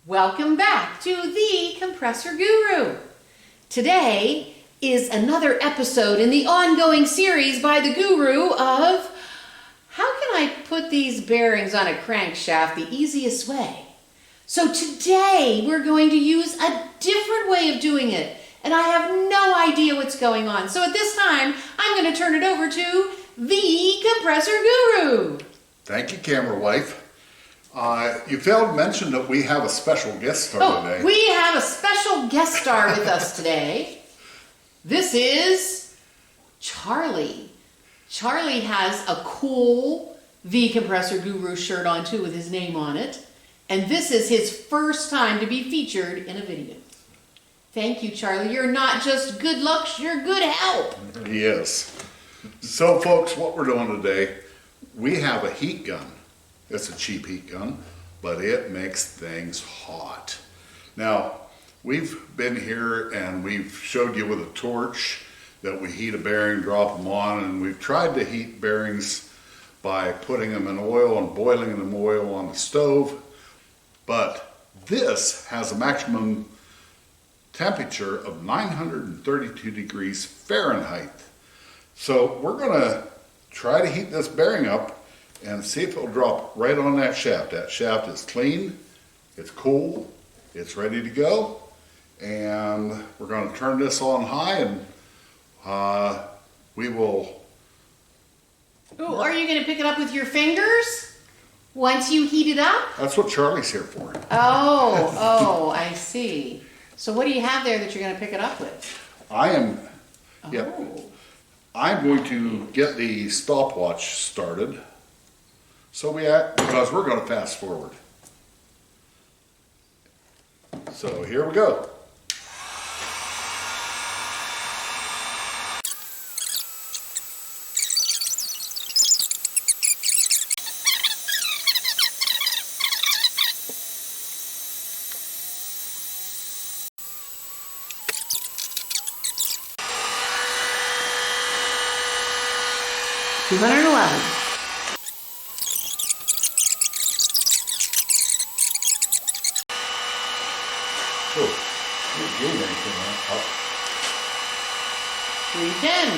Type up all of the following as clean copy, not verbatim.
Welcome back to the Compressor Guru. Today is another episode in the ongoing series by the Guru of how can I put these bearings on a crankshaft the easiest way? So today we're going to use a different way of doing it, and I have no idea what's going on. So at this time, I'm going to turn it over to the Compressor Guru. Thank you, camera wife. You failed to mention that we have a special guest star today. We have a special guest star with us today. This is Charlie. Charlie has a cool The Compressor Guru shirt on too with his name on it. And this is his first time to be featured in a video. Thank you, Charlie. You're not just good luck, you're good help. Yes. So folks, what we're doing today, we have a heat gun. It's a cheap heat gun, but it makes things hot. Now, we've been here and we've showed you with a torch that we heat a bearing, drop them on, and we've tried to heat bearings by putting them in oil and boiling them oil on the stove. But this has a maximum temperature of 932 degrees Fahrenheit. So we're gonna try to heat this bearing up and see if it'll drop right on that shaft. That shaft is clean, it's cool, it's ready to go. And we're gonna turn this on high and we will... Ooh, are you gonna pick it up with your fingers once you heat it up? That's what Charlie's here for. Oh, I see. So what do you have there that you're gonna pick it up with? I'm going to get the stopwatch started. So because we're going to fast forward. So here we go. $211. Oh, didn't gain anything up. 310.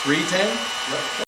310? Yep.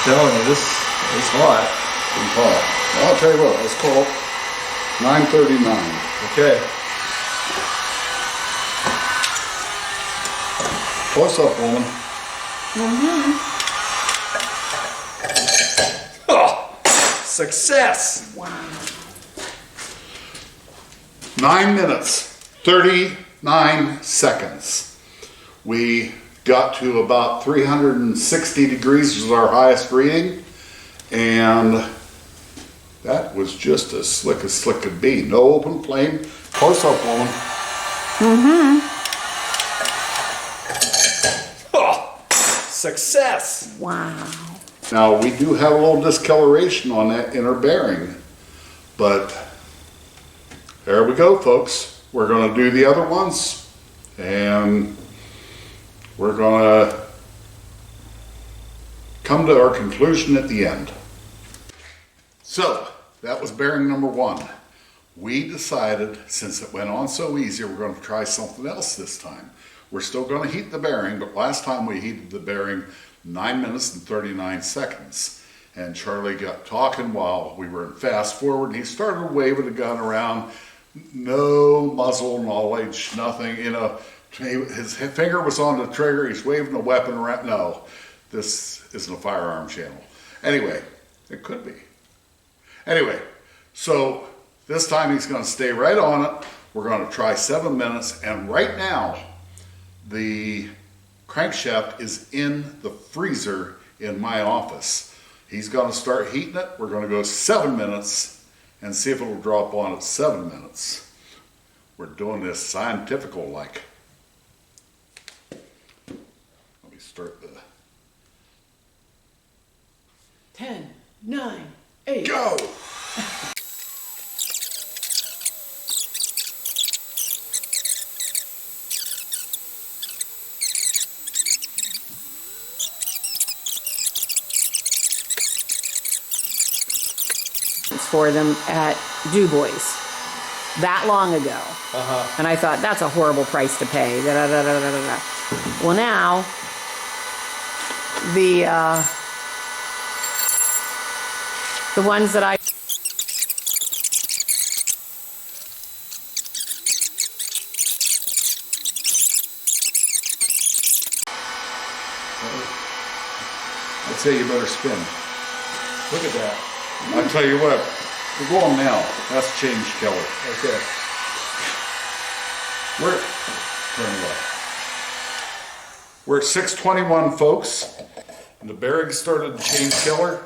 Telling you, this is hot. It's hot. Well, I'll tell you what, let's call it 9:39. Okay. Close up, woman. Oh, success! Wow. 9 minutes, 39 seconds. We got to about 360 degrees was our highest reading, and that was just as slick could be. No open flame. Close up, woman. Oh, success! Wow. Now we do have a little discoloration on that inner bearing, but there we go, folks. We're going to do the other ones, and we're going to come to our conclusion at the end. So, that was bearing number 1. We decided, since it went on so easy, we're going to try something else this time. We're still going to heat the bearing, but last time we heated the bearing 9 minutes and 39 seconds. And Charlie got talking while we were in fast forward, and he started waving the gun around. No muzzle knowledge, nothing, you know. His finger was on the trigger, he's waving the weapon around. No, this isn't a firearm channel. Anyway, it could be. Anyway, so this time he's going to stay right on it. We're going to try 7 minutes, and right now the crankshaft is in the freezer in my office. He's going to start heating it. We're going to go 7 minutes and see if it'll drop on at 7 minutes. We're doing this scientifical like. Let me start the 10, 9, 8. Go! For them at Du Bois that long ago. And I thought, that's a horrible price to pay. Da, da, da, da, da, da. Well, now, the ones that I I'd say you better spin. Look at that. I'll tell you what, we're going now. That's change killer. Okay. Turn left. We're at 621, folks. And the bearing started to change killer.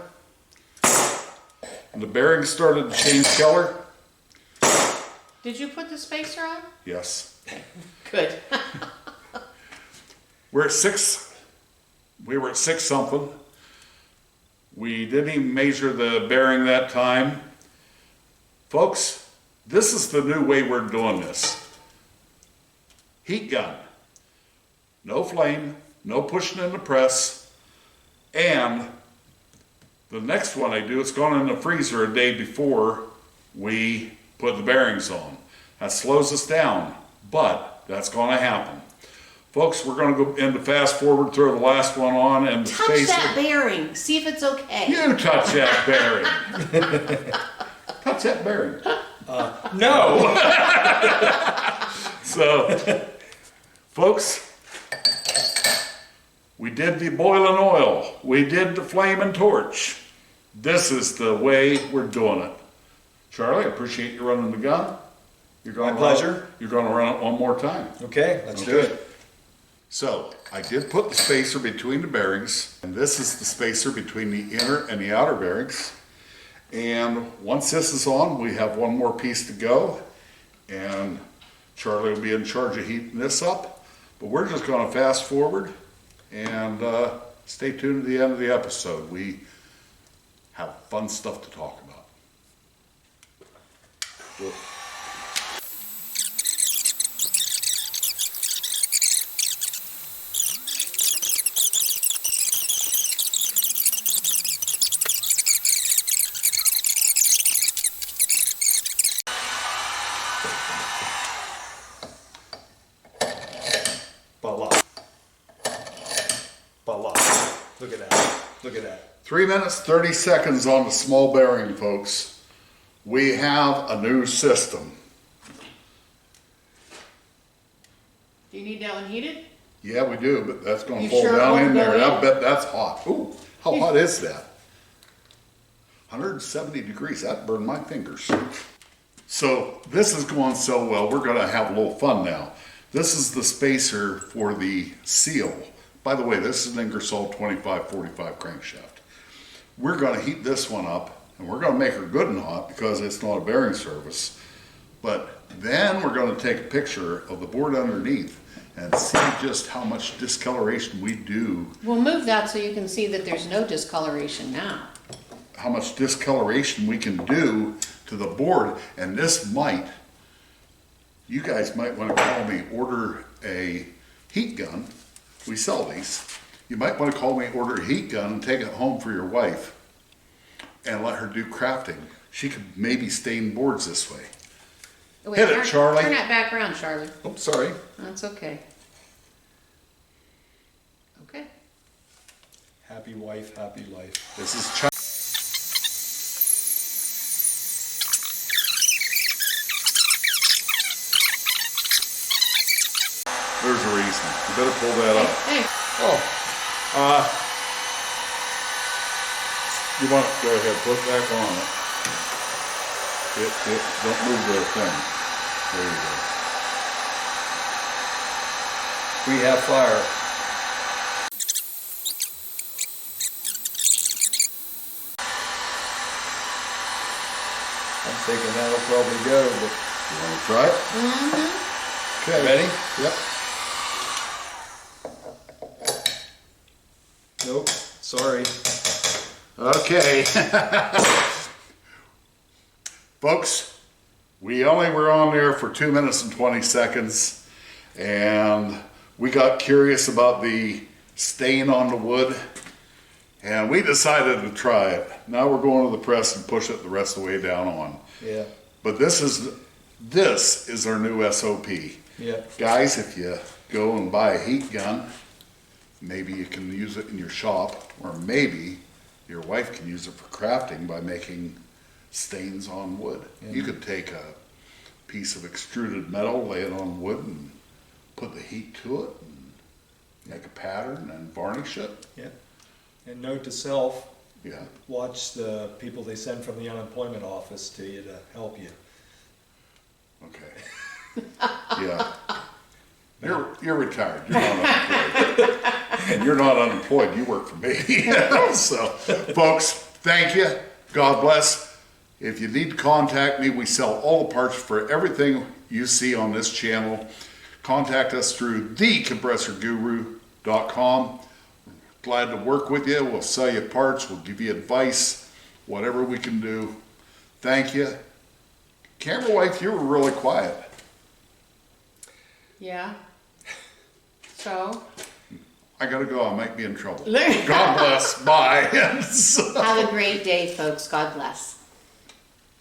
Did you put the spacer on? Yes. Good. We were at six something. We didn't even measure the bearing that time. Folks, this is the new way we're doing this. Heat gun. No flame, no pushing in the press. And the next one I do, it's gone in the freezer a day before we put the bearings on. That slows us down, but that's going to happen. Folks, we're going to go into fast forward, throw the last one on, and the Touch spacer. that bearing. See if it's okay. You touch that bearing. Touch that bearing. No! So, folks, we did the boiling oil. We did the flame and torch. This is the way we're doing it. Charlie, I appreciate you running the gun. My pleasure. You're going to run it one more time. Okay, let's do it. So, I did put the spacer between the bearings, and this is the spacer between the inner and the outer bearings. And once this is on, we have one more piece to go, and Charlie will be in charge of heating this up. But we're just going to fast forward and stay tuned to the end of the episode. We have fun stuff to talk about. Look at that. Look at that. 3 minutes, 30 seconds on the small bearing, folks. We have a new system. Do you need that one heated? Yeah, we do, but that's going to You fall sure down won't in go there. in? I bet that's hot. Ooh, how hot is that? 170 degrees. That burned my fingers. So this is going so well, we're going to have a little fun now. This is the spacer for the seal. By the way, this is an Ingersoll 2545 crankshaft. We're going to heat this one up, and we're going to make her good and hot because it's not a bearing service. But then we're going to take a picture of the board underneath and see just how much discoloration we do. We'll move that so you can see that there's no discoloration now. How much discoloration we can do to the board. And this might, you guys might want to call me, order a heat gun. We sell these. You might want to call me, order a heat gun, and take it home for your wife and let her do crafting. She could maybe stain boards this way. Wait, Hit it, Charlie. Turn that back around, Charlie. Oh, sorry. That's okay. Okay. Happy wife, happy life. This is There's a reason. You better pull that up. Hey, Oh, You want to go ahead, put it back on it. Don't move the thing. There you go. we have fire. I'm thinking that'll probably go, but You want to try it? mm-hmm. Okay. ready? Yep. Nope, sorry. Okay. Folks, we only were on there for 2 minutes and 20 seconds, and we got curious about the stain on the wood, and we decided to try it. Now we're going to the press and push it the rest of the way down on. Yeah. But this is our new SOP. Yeah. Guys, if you go and buy a heat gun, maybe you can use it in your shop, or maybe your wife can use it for crafting by making stains on wood. Yeah. You could take a piece of extruded metal, lay it on wood, and put the heat to it, and make a pattern and varnish it. Yeah. And note to self, Yeah. watch the people they send from the unemployment office to you to help you. Okay. Yeah. You're retired. You're not unemployed. And you're not unemployed. You work for me. So, folks, thank you. God bless. If you need to contact me, we sell all the parts for everything you see on this channel. Contact us through thecompressorguru.com. Glad to work with you. We'll sell you parts. We'll give you advice, whatever we can do. Thank you. Camera wife, you were really quiet. Yeah. So, I gotta go. I might be in trouble. God bless. Bye. have a great day, folks. God bless.